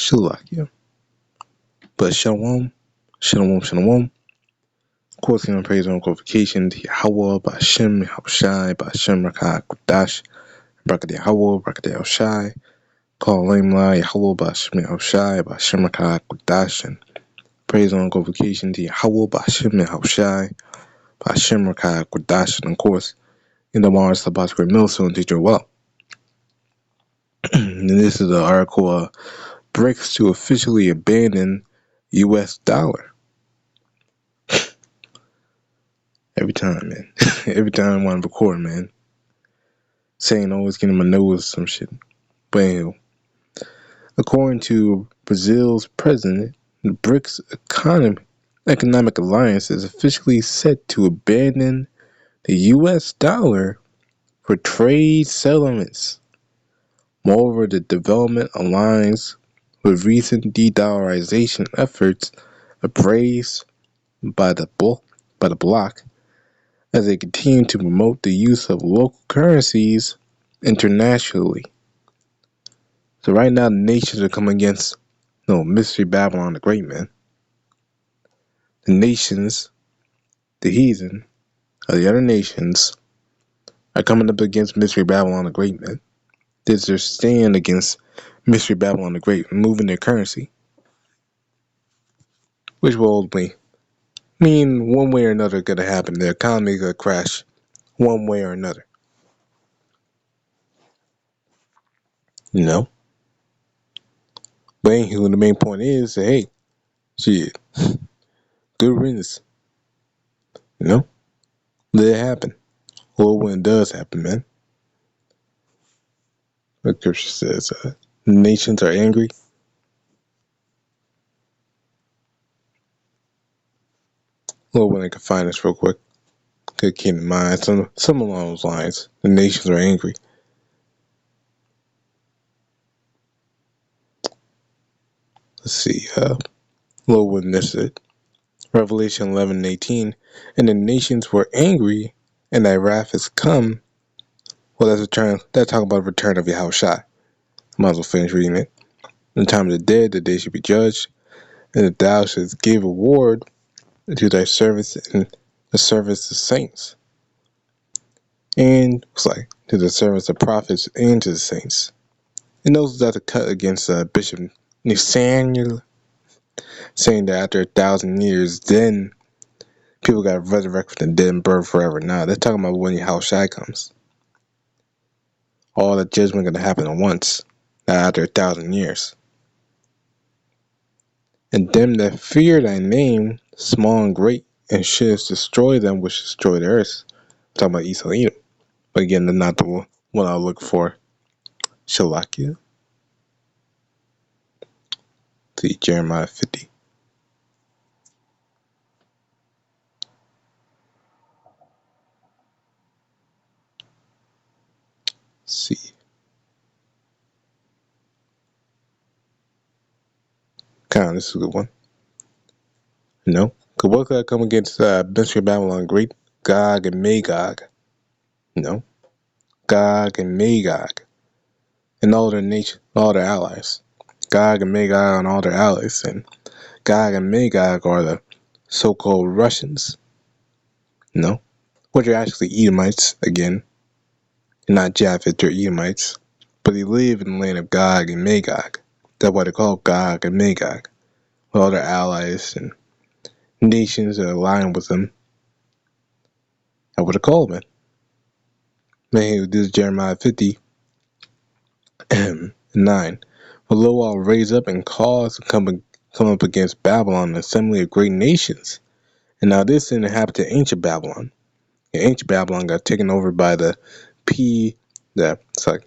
HALAHYAM. But Shalom. Of course, praise and glorification to YAHAWAH, BAHASHAM, YAHAWASHI, BAHASHAM, QADASH, Bracket YAHAWAH, Bracket YAHAWASHI, Call Lame Lie, YAHAWAH, BAHASHAM, YAHAWASHI, BAHASHAM, QADASH, and praise and glorification to YAHAWAH, BAHASHAM, YAHAWASHI, BAHASHAM, QADASH, and of course, in the Mars, the Great Millstone teacher well. And this is the article, Brics to officially abandon U.S. dollar. Every time, man. Every time I want to record, man. Saying always getting my nose some shit. But anyway, according to Brazil's president, the BRICS economic alliance is officially set to abandon the U.S. dollar for trade settlements. Moreover, the development aligns with recent de-dollarization efforts appraised by the bloc as they continue to promote the use of local currencies internationally. So right now the nations are coming against Mystery Babylon the Great, man. The nations, the heathen of the other nations are coming up against Mystery Babylon the Great, man. This is their stand against Mystery Babylon the Great, moving their currency. Which will ultimately mean one way or another gonna happen. The economy gonna crash one way or another. But anywho, the main point is that, hey, shit, good riddance. Let it happen. Or when it does happen, man. The scripture says, nations are angry. Lord, when I can find this real quick. Could keep in mind some along those lines. The nations are angry. Let's see. Lord, when this is Revelation 11:18, and the nations were angry, and thy wrath is come. Well, that's talking about the return of Yahawashi. Might as well finish reading it. In the time of the dead, that they should be judged, and that thou shouldst give reward to thy servants and the servants of saints. And it's like to the servants of prophets and to the saints. And those that are cut against Bishop Nathaniel, saying that after 1,000 years, then people got to resurrect from the dead and burn forever. Now they're talking about when Yahawashi comes. All the judgment going to happen at once, not after 1,000 years. And them that fear thy name, small and great, and shouldst destroy them which destroy the earth. I'm talking about Esau and Edom. But again, they're not the one I look for. Shalakia. See Jeremiah 50. See. This is a good one. Because what could I come against Mystery Babylon Great? Gog and Magog. Gog and Magog. And all their allies. Gog and Magog and all their allies. And Gog and Magog are the so-called Russians. Which are actually Edomites, again. Not Japheth, they're Edomites. But they live in the land of Gog and Magog. That's why they call Gog and Magog. With all their allies and nations that align with them. That's what they call them. Man, this is Jeremiah 50. 9. For lo, I'll raise up and cause to come up against Babylon, an assembly of great nations. And now this didn't happen to ancient Babylon. Ancient Babylon got taken over by the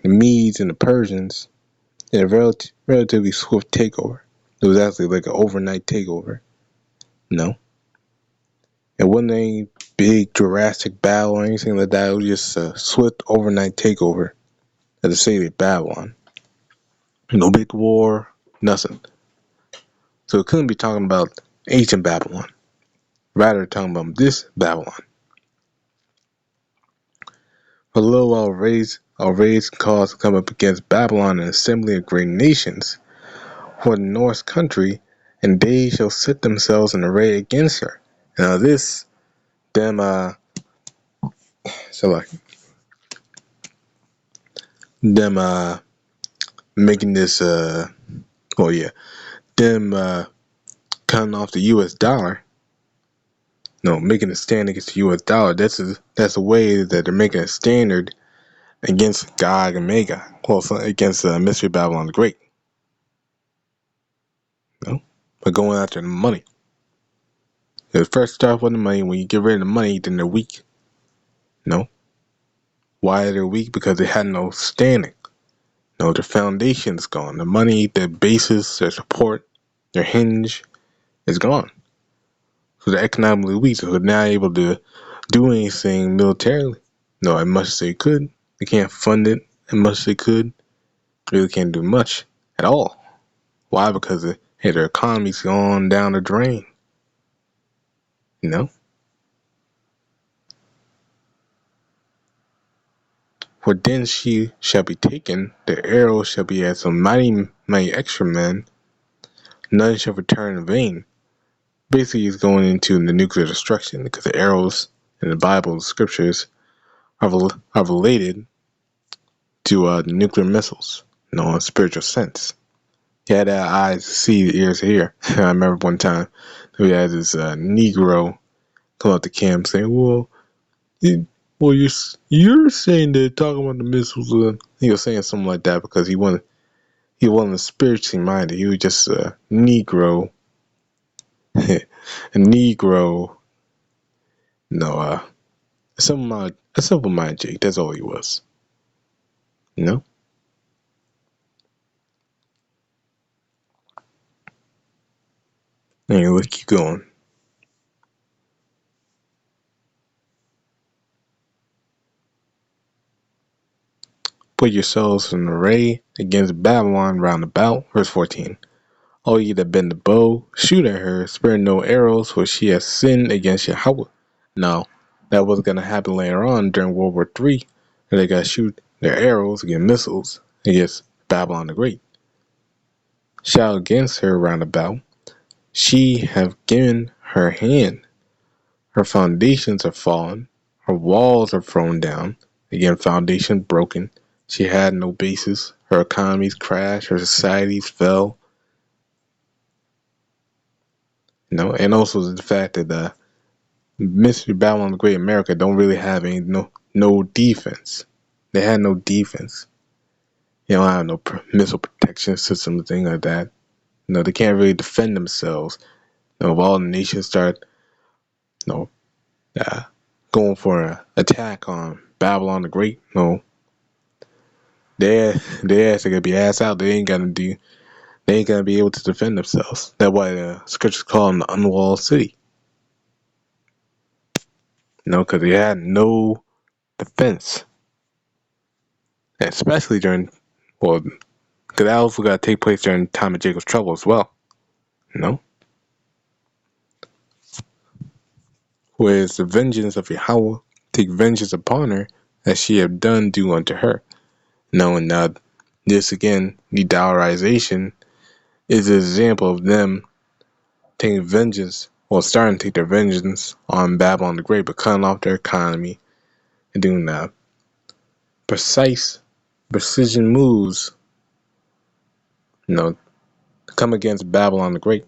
Medes and the Persians in a relatively swift takeover. It was actually like an overnight takeover. It wasn't any big Jurassic battle or anything like that. It was just a swift overnight takeover of the city of Babylon. No big war, nothing. So it couldn't be talking about ancient Babylon. Rather talking about this Babylon. For lo, I'll raise and cause to come up against Babylon, an assembly of great nations, for the north country, and they shall set themselves in array against her. Now this, them, so like, them, making this, oh yeah, them, cutting off the U.S. dollar, no, making a stand against the U.S. dollar. That's a way that they're making a standard against Gog and Magog, well, against Mystery Babylon the Great. No, but going after the money. It first start with the money. When you get rid of the money, then they're weak. No, why they're weak? Because they had no standing. No, their foundation's gone. The money, their basis, their support, their hinge is gone. So they're economically weak. So they're not able to do anything militarily. No, as much as they could. They can't fund it as much as they could. They really can't do much at all. Why? Because their economy's gone down the drain. You know? For then she shall be taken, the arrow shall be as a mighty, mighty extra men, none shall return in vain. Basically, he's going into the nuclear destruction because the arrows in the Bible, the scriptures, are related to the nuclear missiles, in a spiritual sense. He had eyes to see, ears to hear. I remember one time we had this Negro come out the camp saying, "Well, you're saying that talking about the missiles." He was saying something like that because he wasn't spiritually minded. He was just a Negro, a Negro. No, a simple minded Jake. That's all he was. You know. Anyway, let's keep going. Put yourselves in array against Babylon round about. Verse 14. All ye that bend the bow, shoot at her, spare no arrows, for she has sinned against Yahawah. Now, that was going to happen later on during World War III, and they got to shoot their arrows against missiles against Babylon the Great. Shout against her round about. She have given her hand. Her foundations are fallen. Her walls are thrown down. Again, foundation broken. She had no basis. Her economies crashed. Her societies fell. And also the fact that Mystery Babylon the Great America don't really have no defense. They had no defense. They don't have no missile protection system or thing like that. They can't really defend themselves. If all the nations start, going for an attack on Babylon the Great, their ass are gonna be ass out. They ain't gonna be able to defend themselves. That's why the scriptures call them the unwalled city. Because they had no defense, especially during, because that also got to take place during the time of Jacob's trouble as well. Whereas the vengeance of Yahawah take vengeance upon her, as she have done do unto her. And this again, the dollarization is an example of them taking vengeance, or starting to take their vengeance on Babylon the Great, but cutting off their economy and doing precision moves, to come against Babylon the Great.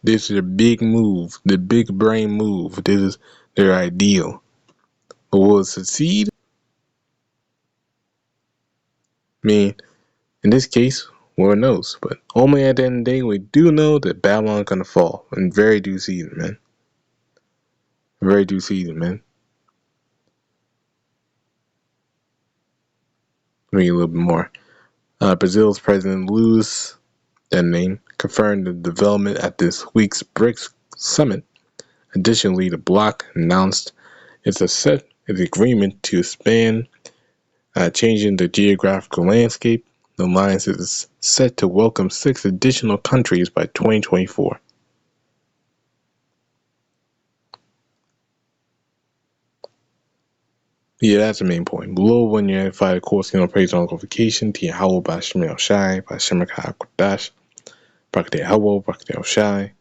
This is a big move, the big brain move. This is their ideal. But will it succeed? I mean, in this case, Lord knows. But only at the end of the day, we do know that Babylon is going to fall in very due season, man. Very due season, man. Read a little bit more. Brazil's President Luiz, that name, confirmed the development at this week's Brics summit. Additionally, the bloc announced its agreement to expand, changing the geographical landscape. The alliance is set to welcome 6 additional countries by 2024. Yeah, that's the main point. Below, when you're edified, of course, praise and glorification to YAHAWAH, BAHASHAM, Shai, BAHASHAM, QADASH, Brakate YAHAWAH, Brakate Shai,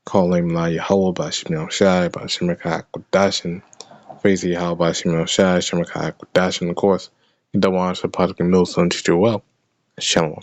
call name La YAHAWAH, BAHASHAM, Shai, BAHASHAM, QADASH, and praise the YAHAWAH, BAHASHAM, Shai, Shem, QADASH, and of course, the one to Patrick Millstone, teacher well. Shalom.